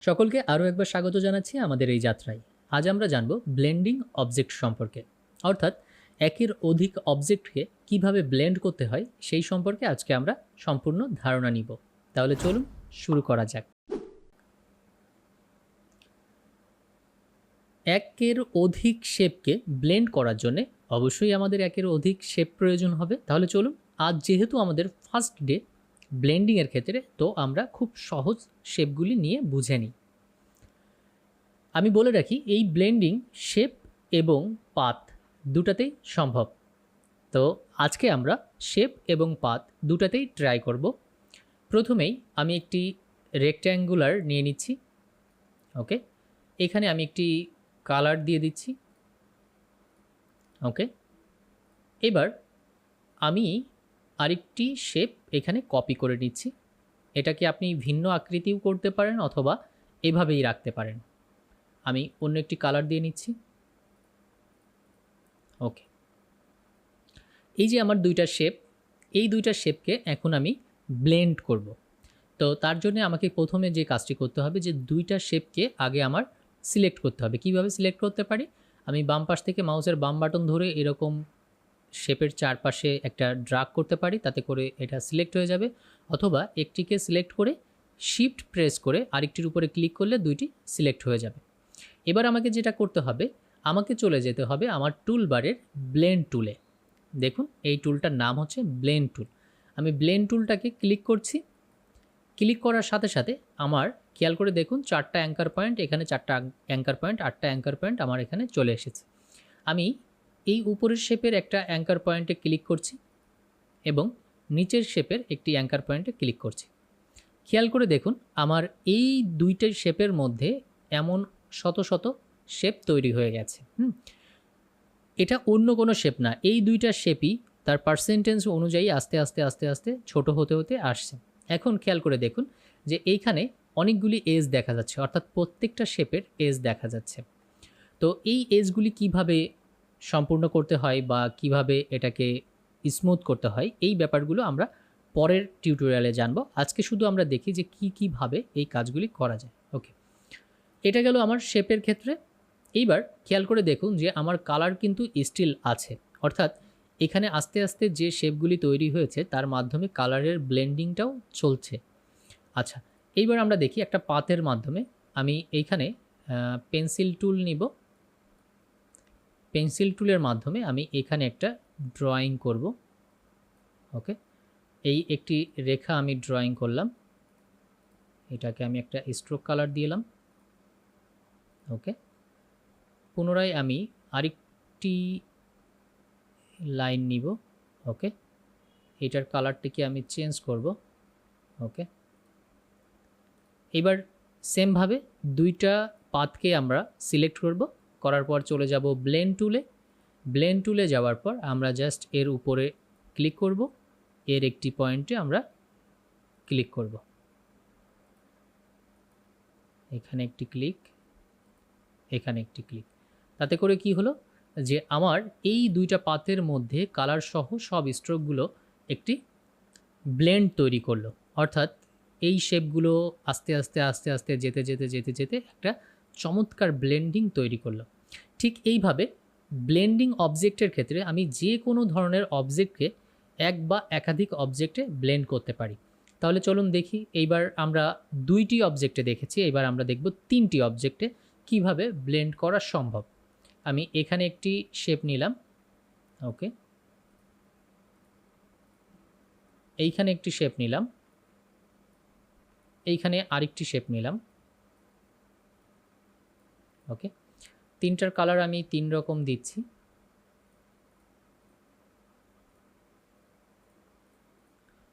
সকলকে আরও একবার স্বাগত জানাচ্ছি আমাদের এই যাত্রায়। আজ আমরা জানব ব্লেন্ডিং অবজেক্ট সম্পর্কে, অর্থাৎ একের অধিক অবজেক্টকে কিভাবে ব্লেন্ড করতে হয় সেই সম্পর্কে আজকে আমরা সম্পূর্ণ ধারণা নিব। তাহলে চলুন শুরু করা যাক। একের অধিক শেপকে ব্লেন্ড করার জন্য অবশ্যই আমাদের একের অধিক শেপ প্রয়োজন হবে। তাহলে চলুন, আজ যেহেতু আমাদের ফার্স্ট ডে ব্লেন্ডিংয়ের ক্ষেত্রে, তো আমরা খুব সহজ শেপগুলি নিয়ে বুঝে নিই। আমি বলে রাখি, এই ব্লেন্ডিং শেপ এবং পাথ দুটাতেই সম্ভব। তো আজকে আমরা শেপ এবং পাথ দুটাতেই ট্রাই করব। প্রথমেই আমি একটি রেক্ট্যাঙ্গুলার নিয়ে নিচ্ছি। ওকে, এখানে আমি একটি কালার দিয়ে দিচ্ছি। ওকে, এবার আমি আরেকটি শেপ এখানে কপি করে নিচ্ছি। এটাকে আপনি ভিন্ন আকৃতিও করতে পারেন অথবা এভাবেই রাখতে পারেন। আমি অন্য একটি কালার দিয়ে নিচ্ছি। ওকে, এই যে আমার দুইটা শেপ, এই দুইটা শেপকে এখন আমি ব্লেন্ড করব। তো তার জন্য আমাকে প্রথমে যে কাজটি করতে হবে, যে দুইটা শেপকে আগে আমার সিলেক্ট করতে হবে। কিভাবে সিলেক্ট করতে পারি? আমি বাম পাশ থেকে মাউসের বাম বাটন ধরে এরকম শেপের চারপাশে একটা ড্রাগ করতে পারি, তাতে করে এটা সিলেক্ট হয়ে যাবে। অথবা একটিকে সিলেক্ট করে শিফট প্রেস করে আরেকটির উপরে ক্লিক করলে দুইটি সিলেক্ট হয়ে যাবে। এবার আমাকে যেটা করতে হবে, আমাকে চলে যেতে হবে আমার টুলবারের ব্লেন্ড টুলে। দেখুন, এই টুলটার নাম হচ্ছে ব্লেন্ড টুল। আমি ব্লেন্ড টুলটাকে ক্লিক করছি। ক্লিক করার সাথে সাথে আমার খেয়াল করে দেখুন, চারটা অ্যাঙ্কার পয়েন্ট, এখানে চারটা অ্যাঙ্কার পয়েন্ট, আটটা অ্যাঙ্কার পয়েন্ট আমার এখানে চলে এসেছে। আমি এই উপরের শেপের একটা অ্যাঙ্কার পয়েন্টে ক্লিক করছি এবং নিচের শেপের একটি অ্যাঙ্কার পয়েন্টে ক্লিক করছি। খেয়াল করে দেখুন, আমার এই দুইটা শেপের মধ্যে এমন শত শত শেপ তৈরি হয়ে গেছে। এটা অন্য কোনো শেপ না, এই দুইটা শেপই তার পার্সেন্টেজ অনুযায়ী আস্তে আস্তে আস্তে আস্তে ছোট হতে হতে আসছে। এখন খেয়াল করে দেখুন যে এইখানে অনেকগুলি এজ দেখা যাচ্ছে, অর্থাৎ প্রত্যেকটা শেপের এজ দেখা যাচ্ছে। তো এই এজগুলি কিভাবে সম্পূর্ণ করতে হয় বা কিভাবে এটাকে স্মুথ করতে হয়, এই ব্যাপারগুলো আমরা পরের টিউটোরিয়ালে জানব। আজকে শুধু আমরা দেখি যে কিভাবে এই কাজগুলি করা যায়। ওকে, এটা গেল আমার শেপের ক্ষেত্রে। এইবার খেয়াল করে দেখুন যে আমার কালার কিন্তু স্টিল আছে, অর্থাৎ এখানে আস্তে আস্তে যে শেপগুলি তৈরি হয়েছে তার মাধ্যমে কালারের ব্লেন্ডিংটাও চলছে। আচ্ছা, এইবার আমরা দেখি একটা পাথের মাধ্যমে। আমি এইখানে পেন্সিল টুল নিব। পেন্সিল টুলের মাধ্যমে আমি এখানে একটা ড্রয়িং করব। ওকে, এই একটি রেখা আমি ড্রয়িং করলাম। এটাকে আমি একটা স্ট্রোক কালার দিলাম। ওকে, পুনরায় আমি আরেকটি লাইন নিব। ওকে, এটার কালারটিকে আমি চেঞ্জ করব। ওকে, এবার সেমভাবে দুইটা পাথকে আমরা সিলেক্ট করব। করার পর চলে যাব ব্লেন্ড টুলে। ব্লেন্ড টুলে যাওয়ার পর আমরা জাস্ট এর উপরে ক্লিক করব, এর একটি পয়েন্টে আমরা ক্লিক করব। এখানে একটি ক্লিক, এখানে একটি ক্লিক। তাতে করে কি হলো যে আমার এই দুইটা পাথের মধ্যে কালার সহ সব স্ট্রোকগুলো একটি ব্লেন্ড তৈরি করলো, অর্থাৎ এই শেপগুলো আস্তে আস্তে আস্তে আস্তে যেতে যেতে যেতে যেতে একটা চমৎকার ব্লেন্ডিং তৈরি করলো। ঠিক এইভাবে ব্লেন্ডিং অবজেক্টের ক্ষেত্রে আমি যে কোনো ধরনের অবজেক্টকে এক বা একাধিক অবজেক্টে ব্লেন্ড করতে পারি। তাহলে চলুন দেখি, এইবার আমরা দুইটি অবজেক্টে দেখেছি, এবার আমরা দেখব তিনটি অবজেক্টে কিভাবে ব্লেন্ড করা সম্ভব। আমি এখানে একটি শেপ নিলাম। ওকে, এইখানে একটি শেপ নিলাম, এইখানে আরেকটি শেপ নিলাম। ওকে, তিনটার কালার আমি তিন রকম দিচ্ছি।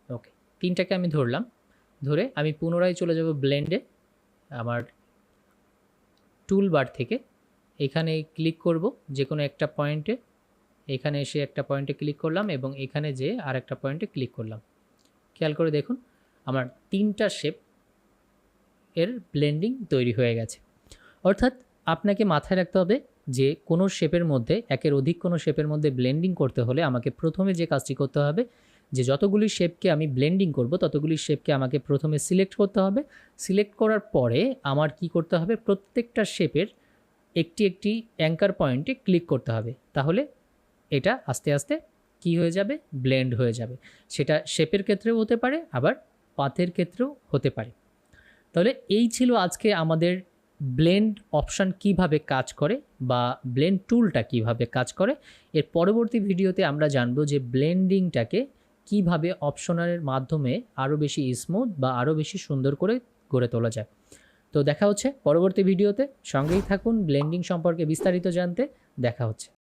ওকে, তিনটাকে আমি ধরলাম, ধরে আমি পুনরায় চলে যাব ব্লেন্ডে। আমার টুল বার থেকে এখানে ক্লিক করব যে কোনো একটা পয়েন্টে। এখানে এসে একটা পয়েন্টে ক্লিক করলাম এবং এখানে যেয়ে আর একটা পয়েন্টে ক্লিক করলাম। খেয়াল করে দেখুন, আমার তিনটা শেপ এর ব্লেন্ডিং তৈরি হয়ে গেছে। অর্থাৎ আপনাকে মাথায় রাখতে হবে যে কোনো শেপের মধ্যে, একের অধিক কোনো শেপের মধ্যে ব্লেন্ডিং করতে হলে আমাকে প্রথমে যে কাজটি করতে হবে, যে যতগুলি শেপকে আমি ব্লেন্ডিং করব ততগুলি শেপকে আমাকে প্রথমে সিলেক্ট করতে হবে। সিলেক্ট করার পরে আমার কি করতে হবে, প্রত্যেকটা শেপের একটি একটি অ্যাঙ্কার পয়েন্টে ক্লিক করতে হবে। তাহলে এটা আস্তে আস্তে কি হয়ে যাবে, ব্লেন্ড হয়ে যাবে। সেটা শেপের ক্ষেত্রেও হতে পারে, আবার পাথের ক্ষেত্রেও হতে পারে। তাহলে এই ছিল আজকে আমাদের ব্লেন্ড অপশান কিভাবে কাজ করে বা ব্লেন্ড টুলটা কিভাবে কাজ করে। এর পরবর্তী ভিডিওতে আমরা জানবো যে ব্লেন্ডিংটাকে কিভাবে অপশনালের মাধ্যমে আরও বেশি স্মুথ বা আরও বেশি সুন্দর করে গড়ে তোলা যায়। তো দেখা হচ্ছে পরবর্তী ভিডিওতে, সঙ্গেই থাকুন ব্লেন্ডিং সম্পর্কে বিস্তারিত জানতে। দেখা হচ্ছে।